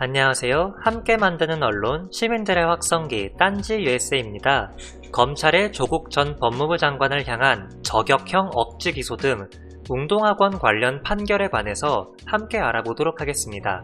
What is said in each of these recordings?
안녕하세요. 함께 만드는 언론 시민들의 확성기 딴지 USA입니다. 검찰의 조국 전 법무부 장관을 향한 저격형 억지 기소 등 웅동학원 관련 판결에 관해서 함께 알아보도록 하겠습니다.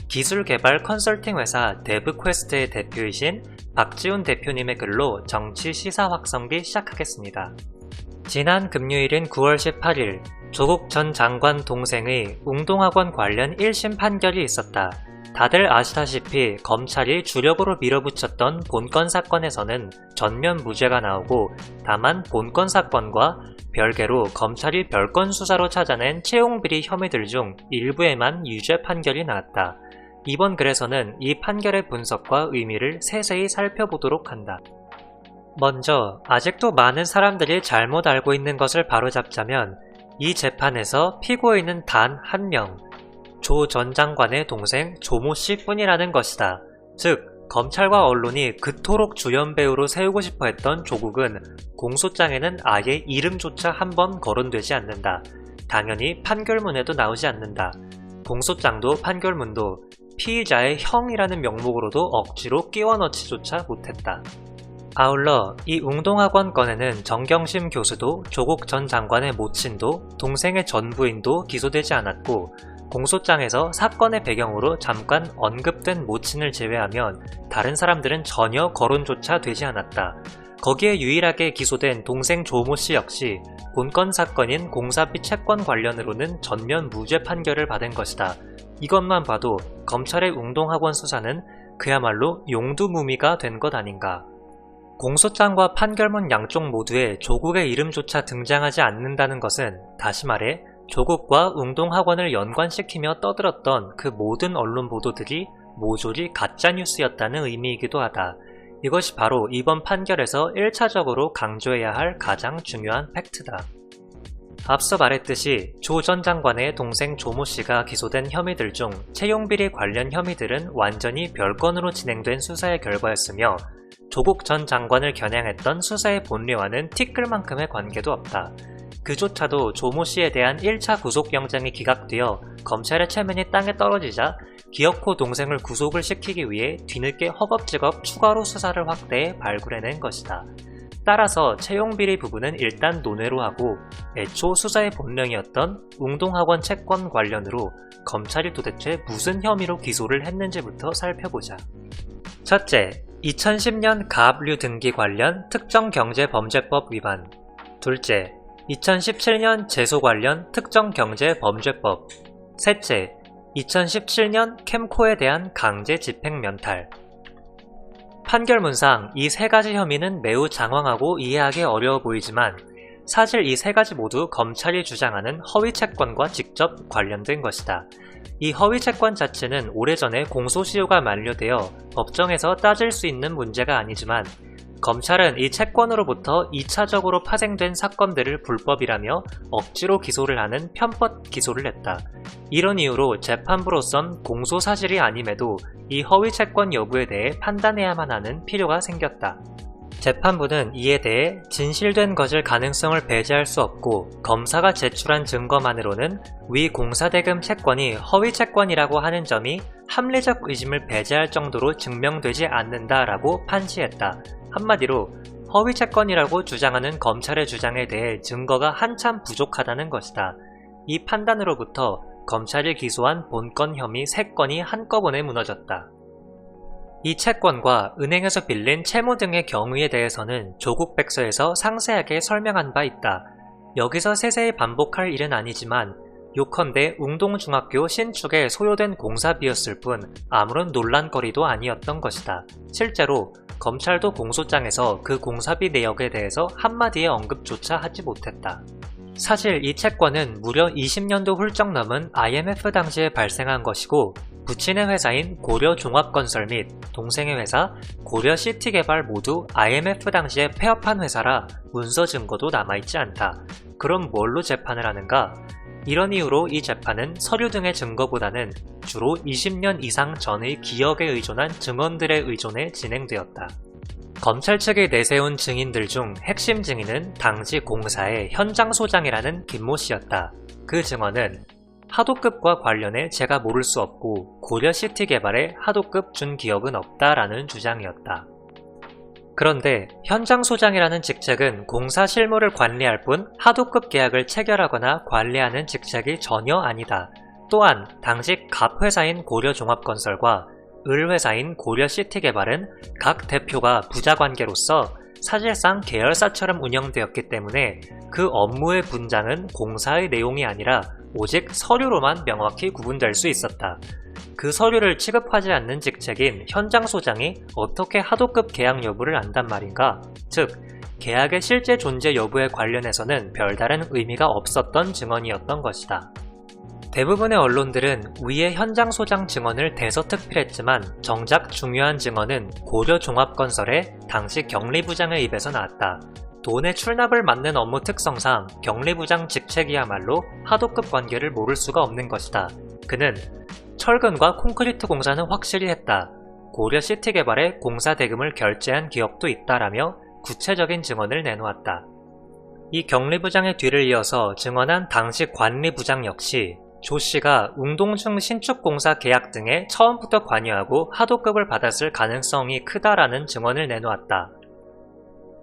기술개발 컨설팅 회사 데브퀘스트의 대표이신 박지훈 대표님의 글로 정치 시사 확성기 시작하겠습니다. 지난 금요일인 9월 18일 조국 전 장관 동생의 웅동학원 관련 1심 판결이 있었다. 다들 아시다시피 검찰이 주력으로 밀어붙였던 본건 사건에서는 전면 무죄가 나오고, 다만 본건 사건과 별개로 검찰이 별건 수사로 찾아낸 채용비리 혐의들 중 일부에만 유죄 판결이 나왔다. 이번 글에서는 이 판결의 분석과 의미를 세세히 살펴보도록 한다. 먼저 아직도 많은 사람들이 잘못 알고 있는 것을 바로잡자면, 이 재판에서 피고인은 단 한 명, 조 전 장관의 동생 조모 씨 뿐이라는 것이다. 즉, 검찰과 언론이 그토록 주연 배우로 세우고 싶어 했던 조국은 공소장에는 아예 이름조차 한번 거론되지 않는다. 당연히 판결문에도 나오지 않는다. 공소장도 판결문도 피의자의 형이라는 명목으로도 억지로 끼워 넣지조차 못했다. 아울러 이 웅동학원 건에는 정경심 교수도 조국 전 장관의 모친도 동생의 전 부인도 기소되지 않았고, 공소장에서 사건의 배경으로 잠깐 언급된 모친을 제외하면 다른 사람들은 전혀 거론조차 되지 않았다. 거기에 유일하게 기소된 동생 조모 씨 역시 본건 사건인 공사비 채권 관련으로는 전면 무죄 판결을 받은 것이다. 이것만 봐도 검찰의 웅동학원 수사는 그야말로 용두무미가 된 것 아닌가. 공소장과 판결문 양쪽 모두에 조국의 이름조차 등장하지 않는다는 것은, 다시 말해 조국과 웅동학원을 연관시키며 떠들었던 그 모든 언론 보도들이 모조리 가짜뉴스였다는 의미이기도 하다. 이것이 바로 이번 판결에서 1차적으로 강조해야 할 가장 중요한 팩트다. 앞서 말했듯이 조 전 장관의 동생 조모 씨가 기소된 혐의들 중 채용비리 관련 혐의들은 완전히 별건으로 진행된 수사의 결과였으며, 조국 전 장관을 겨냥했던 수사의 본래와는 티끌만큼의 관계도 없다. 그조차도 조모 씨에 대한 1차 구속영장이 기각되어 검찰의 체면이 땅에 떨어지자 기어코 동생을 구속을 시키기 위해 뒤늦게 허겁지겁 추가로 수사를 확대해 발굴해낸 것이다. 따라서 채용비리 부분은 일단 논외로 하고, 애초 수사의 본령이었던 웅동학원 채권 관련으로 검찰이 도대체 무슨 혐의로 기소를 했는지부터 살펴보자. 첫째, 2010년 가압류 등기 관련 특정경제범죄법 위반. 둘째, 2017년 제소 관련 특정경제범죄법. 셋째, 2017년 캠코에 대한 강제 집행 면탈. 판결문상 이 세 가지 혐의는 매우 장황하고 이해하기 어려워 보이지만, 사실 이 세 가지 모두 검찰이 주장하는 허위 채권과 직접 관련된 것이다. 이 허위 채권 자체는 오래전에 공소시효가 만료되어 법정에서 따질 수 있는 문제가 아니지만, 검찰은 이 채권으로부터 2차적으로 파생된 사건들을 불법이라며 억지로 기소를 하는 편법 기소를 했다. 이런 이유로 재판부로선 공소 사실이 아님에도 이 허위 채권 여부에 대해 판단해야만 하는 필요가 생겼다. 재판부는 이에 대해 진실된 것일 가능성을 배제할 수 없고, 검사가 제출한 증거만으로는 위 공사대금 채권이 허위 채권이라고 하는 점이 합리적 의심을 배제할 정도로 증명되지 않는다라고 판시했다. 한마디로 허위 채권이라고 주장하는 검찰의 주장에 대해 증거가 한참 부족하다는 것이다. 이 판단으로부터 검찰이 기소한 본건 혐의 3건이 한꺼번에 무너졌다. 이 채권과 은행에서 빌린 채무 등의 경우에 대해서는 조국 백서에서 상세하게 설명한 바 있다. 여기서 세세히 반복할 일은 아니지만, 요컨대 웅동중학교 신축에 소요된 공사비였을 뿐 아무런 논란거리도 아니었던 것이다. 실제로 검찰도 공소장에서 그 공사비 내역에 대해서 한마디의 언급조차 하지 못했다. 사실 이 채권은 무려 20년도 훌쩍 넘은 IMF 당시에 발생한 것이고, 부친의 회사인 고려종합건설 및 동생의 회사 고려시티개발 모두 IMF 당시에 폐업한 회사라 문서 증거도 남아있지 않다. 그럼 뭘로 재판을 하는가? 이런 이유로 이 재판은 서류 등의 증거보다는 주로 20년 이상 전의 기억에 의존한 증언들에 의존해 진행되었다. 검찰 측이 내세운 증인들 중 핵심 증인은 당시 공사의 현장 소장이라는 김모 씨였다. 그 증언은 하도급과 관련해 제가 모를 수 없고 고려시티 개발에 하도급 준 기억은 없다라는 주장이었다. 그런데 현장 소장이라는 직책은 공사 실무를 관리할 뿐 하도급 계약을 체결하거나 관리하는 직책이 전혀 아니다. 또한 당시 갑회사인 고려종합건설과 을회사인 고려시티개발은 각 대표가 부자관계로서 사실상 계열사처럼 운영되었기 때문에 그 업무의 분장은 공사의 내용이 아니라 오직 서류로만 명확히 구분될 수 있었다. 그 서류를 취급하지 않는 직책인 현장 소장이 어떻게 하도급 계약 여부를 안단 말인가? 즉, 계약의 실제 존재 여부에 관련해서는 별다른 의미가 없었던 증언이었던 것이다. 대부분의 언론들은 위의 현장 소장 증언을 대서특필했지만 정작 중요한 증언은 고려종합건설의 당시 경리부장의 입에서 나왔다. 돈의 출납을 맡는 업무 특성상 경리부장 직책이야말로 하도급 관계를 모를 수가 없는 것이다. 그는 철근과 콘크리트 공사는 확실히 했다. 고려시티개발에 공사 대금을 결제한 기업도 있다라며 구체적인 증언을 내놓았다. 이 경리부장의 뒤를 이어서 증언한 당시 관리부장 역시 조 씨가 웅동중 신축공사 계약 등에 처음부터 관여하고 하도급을 받았을 가능성이 크다라는 증언을 내놓았다.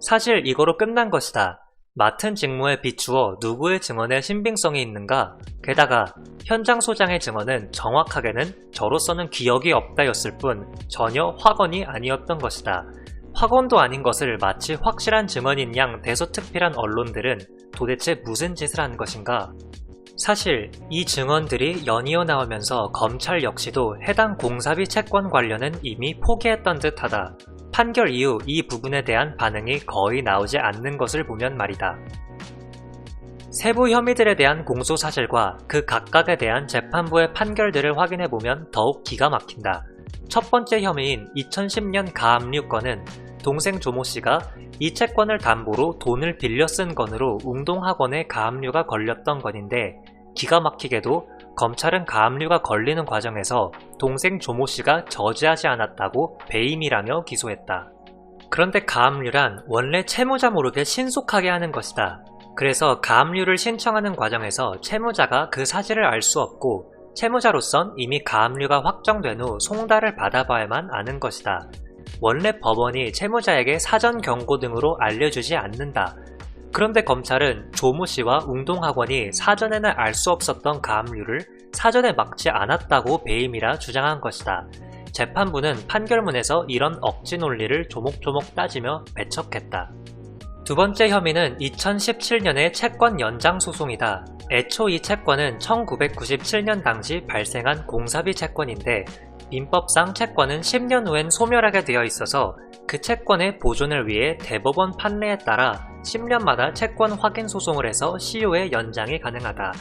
사실 이거로 끝난 것이다. 맡은 직무에 비추어 누구의 증언에 신빙성이 있는가? 게다가 현장 소장의 증언은 정확하게는 저로서는 기억이 없다였을 뿐 전혀 확언이 아니었던 것이다. 확언도 아닌 것을 마치 확실한 증언인 양 대서특필한 언론들은 도대체 무슨 짓을 한 것인가? 사실 이 증언들이 연이어 나오면서 검찰 역시도 해당 공사비 채권 관련은 이미 포기했던 듯하다. 판결 이후 이 부분에 대한 반응이 거의 나오지 않는 것을 보면 말이다. 세부 혐의들에 대한 공소사실과 그 각각에 대한 재판부의 판결들을 확인해보면 더욱 기가 막힌다. 첫 번째 혐의인 2010년 가압류 건은 동생 조모 씨가 이 채권을 담보로 돈을 빌려 쓴 건으로 웅동학원에 가압류가 걸렸던 건인데 기가 막히게도 검찰은 가압류가 걸리는 과정에서 동생 조모 씨가 저지하지 않았다고 배임이라며 기소했다. 그런데 가압류란 원래 채무자 모르게 신속하게 하는 것이다. 그래서 가압류를 신청하는 과정에서 채무자가 그 사실을 알 수 없고 채무자로선 이미 가압류가 확정된 후 송달을 받아봐야만 아는 것이다. 원래 법원이 채무자에게 사전 경고 등으로 알려주지 않는다. 그런데 검찰은 조모 씨와 웅동학원이 사전에는 알 수 없었던 가압류를 사전에 막지 않았다고 배임이라 주장한 것이다. 재판부는 판결문에서 이런 억지 논리를 조목조목 따지며 배척했다. 두 번째 혐의는 2017년의 채권 연장 소송이다. 애초 이 채권은 1997년 당시 발생한 공사비 채권인데 민법상 채권은 10년 후엔 소멸하게 되어 있어서 그 채권의 보존을 위해 대법원 판례에 따라 10년마다 채권 확인 소송을 해서 시효의 연장이 가능하다.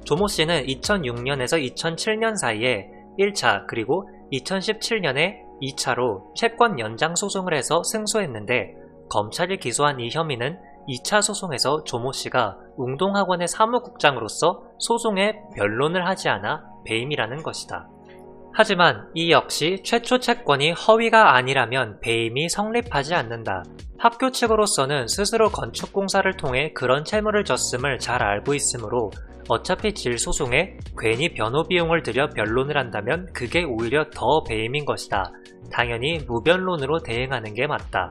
조모 씨는 2006년에서 2007년 사이에 1차 그리고 2017년에 2차로 채권 연장 소송을 해서 승소했는데 검찰이 기소한 이 혐의는 2차 소송에서 조모 씨가 웅동학원의 사무국장으로서 소송에 변론을 하지 않아 배임이라는 것이다. 하지만 이 역시 최초 채권이 허위가 아니라면 배임이 성립하지 않는다. 학교 측으로서는 스스로 건축공사를 통해 그런 채무를 졌음을 잘 알고 있으므로 어차피 질 소송에 괜히 변호 비용을 들여 변론을 한다면 그게 오히려 더 배임인 것이다. 당연히 무변론으로 대응하는 게 맞다.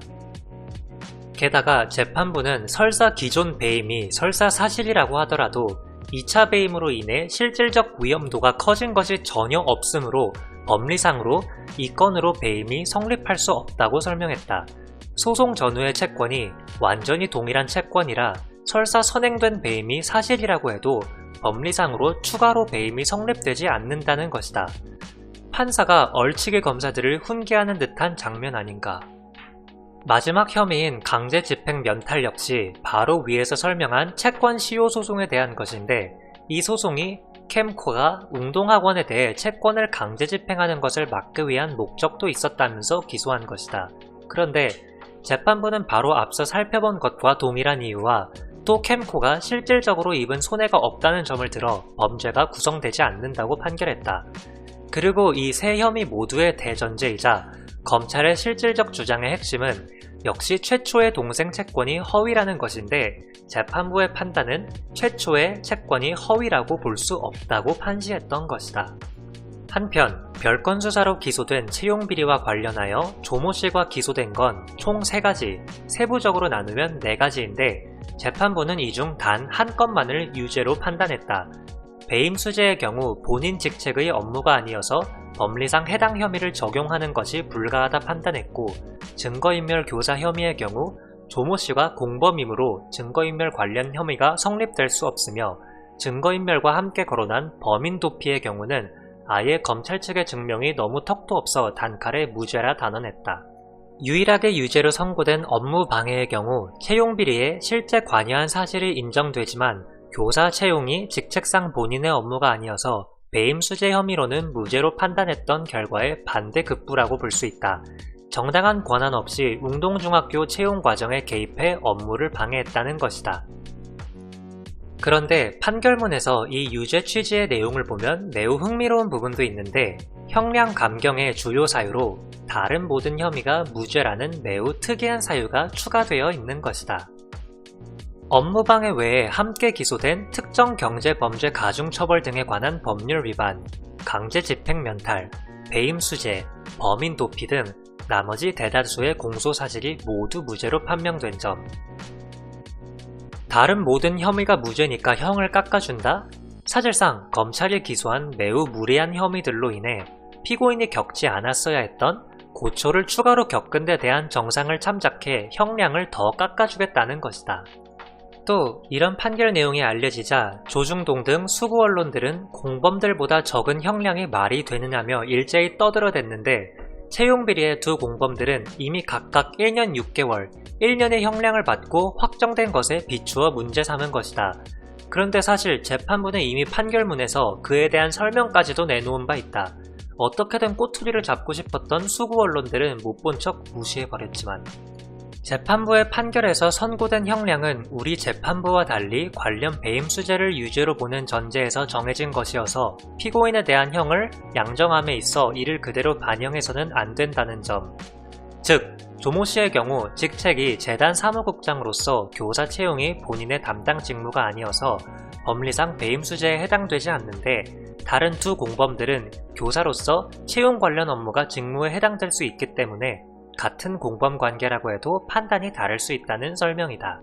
게다가 재판부는 설사 기존 배임이 설사 사실이라고 하더라도 2차 배임으로 인해 실질적 위험도가 커진 것이 전혀 없으므로 법리상으로 이 건으로 배임이 성립할 수 없다고 설명했다. 소송 전후의 채권이 완전히 동일한 채권이라 설사 선행된 배임이 사실이라고 해도 법리상으로 추가로 배임이 성립되지 않는다는 것이다. 판사가 얼치기 검사들을 훈계하는 듯한 장면 아닌가. 마지막 혐의인 강제집행 면탈 역시 바로 위에서 설명한 채권 시효 소송에 대한 것인데 이 소송이 캠코가 웅동학원에 대해 채권을 강제 집행하는 것을 막기 위한 목적도 있었다면서 기소한 것이다. 그런데 재판부는 바로 앞서 살펴본 것과 동일한 이유와 또 캠코가 실질적으로 입은 손해가 없다는 점을 들어 범죄가 구성되지 않는다고 판결했다. 그리고 이 세 혐의 모두의 대전제이자 검찰의 실질적 주장의 핵심은 역시 최초의 동생 채권이 허위라는 것인데 재판부의 판단은 최초의 채권이 허위라고 볼 수 없다고 판시했던 것이다. 한편 별건 수사로 기소된 채용비리와 관련하여 조모 씨가 기소된 건 총 3가지, 세부적으로 나누면 4가지인데 재판부는 이 중 단 한 건만을 유죄로 판단했다. 배임 수재의 경우 본인 직책의 업무가 아니어서 법리상 해당 혐의를 적용하는 것이 불가하다 판단했고, 증거인멸 교사 혐의의 경우 조모 씨가 공범이므로 증거인멸 관련 혐의가 성립될 수 없으며, 증거인멸과 함께 거론한 범인 도피의 경우는 아예 검찰 측의 증명이 너무 턱도 없어 단칼에 무죄라 단언했다. 유일하게 유죄로 선고된 업무 방해의 경우 채용비리에 실제 관여한 사실이 인정되지만 교사 채용이 직책상 본인의 업무가 아니어서 배임 수재 혐의로는 무죄로 판단했던 결과에 반대급부라고 볼 수 있다. 정당한 권한 없이 웅동중학교 채용 과정에 개입해 업무를 방해했다는 것이다. 그런데 판결문에서 이 유죄 취지의 내용을 보면 매우 흥미로운 부분도 있는데, 형량 감경의 주요 사유로 다른 모든 혐의가 무죄라는 매우 특이한 사유가 추가되어 있는 것이다. 업무방해 외에 함께 기소된 특정 경제범죄 가중처벌 등에 관한 법률 위반, 강제집행면탈, 배임수재, 범인도피 등 나머지 대다수의 공소사실이 모두 무죄로 판명된 점. 다른 모든 혐의가 무죄니까 형을 깎아준다? 사실상 검찰이 기소한 매우 무리한 혐의들로 인해 피고인이 겪지 않았어야 했던 고초를 추가로 겪은 데 대한 정상을 참작해 형량을 더 깎아주겠다는 것이다. 또 이런 판결 내용이 알려지자 조중동 등 수구 언론들은 공범들보다 적은 형량이 말이 되느냐며 일제히 떠들어댔는데, 채용비리의 두 공범들은 이미 각각 1년 6개월, 1년의 형량을 받고 확정된 것에 비추어 문제 삼은 것이다. 그런데 사실 재판부는 이미 판결문에서 그에 대한 설명까지도 내놓은 바 있다. 어떻게든 꼬투리를 잡고 싶었던 수구 언론들은 못 본 척 무시해버렸지만, 재판부의 판결에서 선고된 형량은 우리 재판부와 달리 관련 배임 수재를 유죄로 보는 전제에서 정해진 것이어서 피고인에 대한 형을 양정함에 있어 이를 그대로 반영해서는 안 된다는 점. 즉, 조모 씨의 경우 직책이 재단 사무국장으로서 교사 채용이 본인의 담당 직무가 아니어서 법리상 배임 수재에 해당되지 않는데, 다른 두 공범들은 교사로서 채용 관련 업무가 직무에 해당될 수 있기 때문에 같은 공범 관계라고 해도 판단이 다를 수 있다는 설명이다.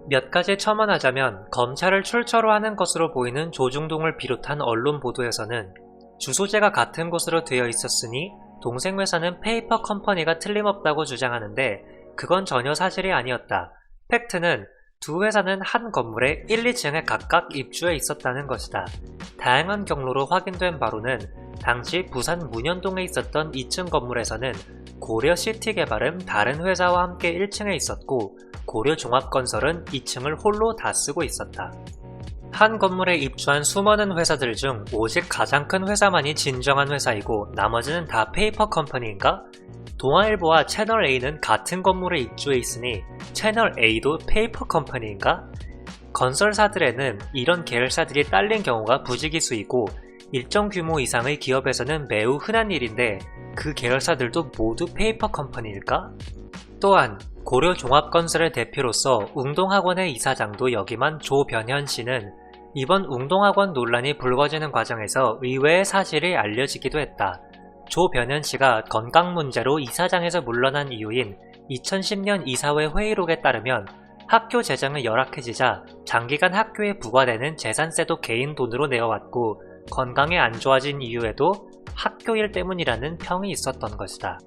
몇 가지 첨언하자면, 검찰을 출처로 하는 것으로 보이는 조중동을 비롯한 언론 보도에서는 주소지가 같은 곳으로 되어 있었으니 동생 회사는 페이퍼 컴퍼니가 틀림없다고 주장하는데, 그건 전혀 사실이 아니었다. 팩트는 두 회사는 한 건물에 1, 2층에 각각 입주해 있었다는 것이다. 다양한 경로로 확인된 바로는 당시 부산 문현동에 있었던 2층 건물에서는 고려시티개발은 다른 회사와 함께 1층에 있었고, 고려종합건설은 2층을 홀로 다 쓰고 있었다. 한 건물에 입주한 수많은 회사들 중 오직 가장 큰 회사만이 진정한 회사이고 나머지는 다 페이퍼 컴퍼니인가? 동아일보와 채널A는 같은 건물에 입주해 있으니 채널A도 페이퍼 컴퍼니인가? 건설사들에는 이런 계열사들이 딸린 경우가 부지기수이고, 일정 규모 이상의 기업에서는 매우 흔한 일인데 그 계열사들도 모두 페이퍼 컴퍼니일까? 또한 고려종합건설의 대표로서 웅동학원의 이사장도 역임한 조변현 씨는 이번 웅동학원 논란이 불거지는 과정에서 의외의 사실이 알려지기도 했다. 조변현 씨가 건강 문제로 이사장에서 물러난 이유인 2010년 이사회 회의록에 따르면 학교 재정이 열악해지자 장기간 학교에 부과되는 재산세도 개인 돈으로 내어왔고, 건강이 안 좋아진 이유에도 학교 일 때문이라는 평이 있었던 것이다.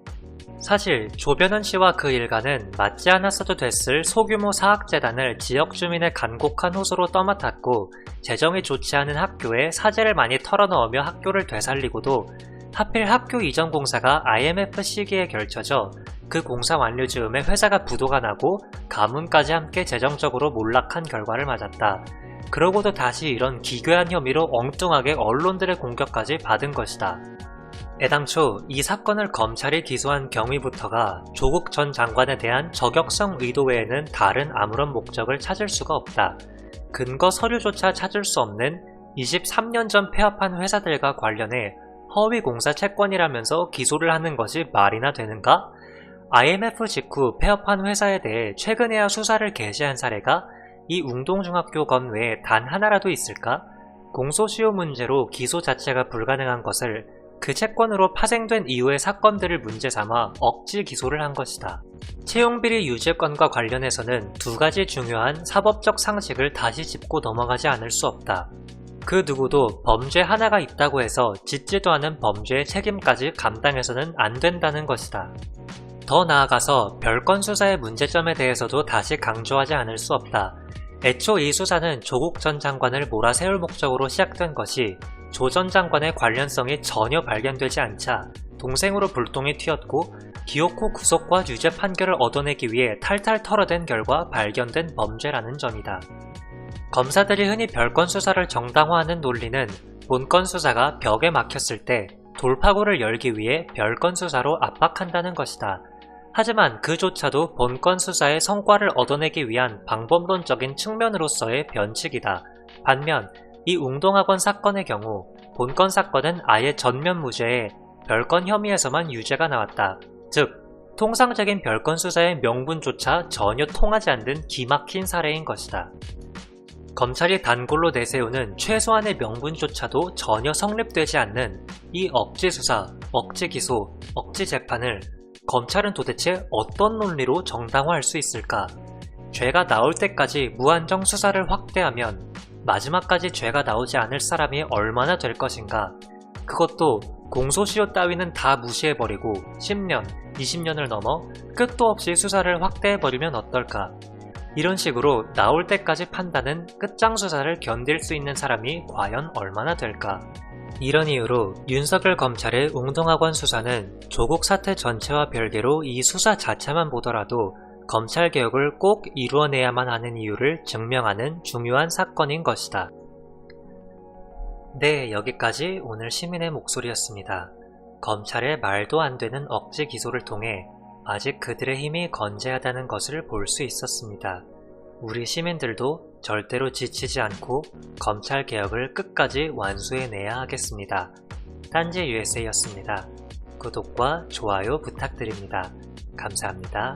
사실 조변현 씨와 그 일가는 맞지 않았어도 됐을 소규모 사학재단을 지역 주민의 간곡한 호소로 떠맡았고, 재정이 좋지 않은 학교에 사재를 많이 털어넣으며 학교를 되살리고도 하필 학교 이전 공사가 IMF 시기에 결쳐져 그 공사 완료 즈음에 회사가 부도가 나고 가문까지 함께 재정적으로 몰락한 결과를 맞았다. 그러고도 다시 이런 기괴한 혐의로 엉뚱하게 언론들의 공격까지 받은 것이다. 애당초 이 사건을 검찰이 기소한 경위부터가 조국 전 장관에 대한 저격성 의도 외에는 다른 아무런 목적을 찾을 수가 없다. 근거 서류조차 찾을 수 없는 23년 전 폐업한 회사들과 관련해 허위 공사 채권이라면서 기소를 하는 것이 말이나 되는가? IMF 직후 폐업한 회사에 대해 최근에야 수사를 개시한 사례가 이 웅동중학교건 외에 단 하나라도 있을까? 공소시효 문제로 기소 자체가 불가능한 것을 그 채권으로 파생된 이후의 사건들을 문제 삼아 억지 기소를 한 것이다. 채용비리 유죄건과 관련해서는 두 가지 중요한 사법적 상식을 다시 짚고 넘어가지 않을 수 없다. 그 누구도 범죄 하나가 있다고 해서 짓지도 않은 범죄의 책임까지 감당해서는 안 된다는 것이다. 더 나아가서 별건 수사의 문제점에 대해서도 다시 강조하지 않을 수 없다. 애초 이 수사는 조국 전 장관을 몰아세울 목적으로 시작된 것이 조 전 장관의 관련성이 전혀 발견되지 않자 동생으로 불똥이 튀었고 기어코 구속과 유죄 판결을 얻어내기 위해 탈탈 털어댄 결과 발견된 범죄라는 점이다. 검사들이 흔히 별건 수사를 정당화하는 논리는 본건 수사가 벽에 막혔을 때 돌파구를 열기 위해 별건 수사로 압박한다는 것이다. 하지만 그조차도 본건 수사의 성과를 얻어내기 위한 방법론적인 측면으로서의 변칙이다. 반면 이 웅동학원 사건의 경우 본건 사건은 아예 전면 무죄에 별건 혐의에서만 유죄가 나왔다. 즉, 통상적인 별건 수사의 명분조차 전혀 통하지 않는 기막힌 사례인 것이다. 검찰이 단골로 내세우는 최소한의 명분조차도 전혀 성립되지 않는 이 억지 수사, 억지 기소, 억지 재판을 검찰은 도대체 어떤 논리로 정당화할 수 있을까? 죄가 나올 때까지 무한정 수사를 확대하면 마지막까지 죄가 나오지 않을 사람이 얼마나 될 것인가? 그것도 공소시효 따위는 다 무시해버리고 10년, 20년을 넘어 끝도 없이 수사를 확대해버리면 어떨까? 이런 식으로 나올 때까지 판다는 끝장 수사를 견딜 수 있는 사람이 과연 얼마나 될까? 이런 이유로 윤석열 검찰의 웅동학원 수사는 조국 사태 전체와 별개로 이 수사 자체만 보더라도 검찰개혁을 꼭 이루어내야만 하는 이유를 증명하는 중요한 사건인 것이다. 네, 여기까지 오늘 시민의 목소리였습니다. 검찰의 말도 안 되는 억지 기소를 통해 아직 그들의 힘이 건재하다는 것을 볼 수 있었습니다. 우리 시민들도 절대로 지치지 않고 검찰개혁을 끝까지 완수해내야 하겠습니다. 딴지 USA였습니다. 구독과 좋아요 부탁드립니다. 감사합니다.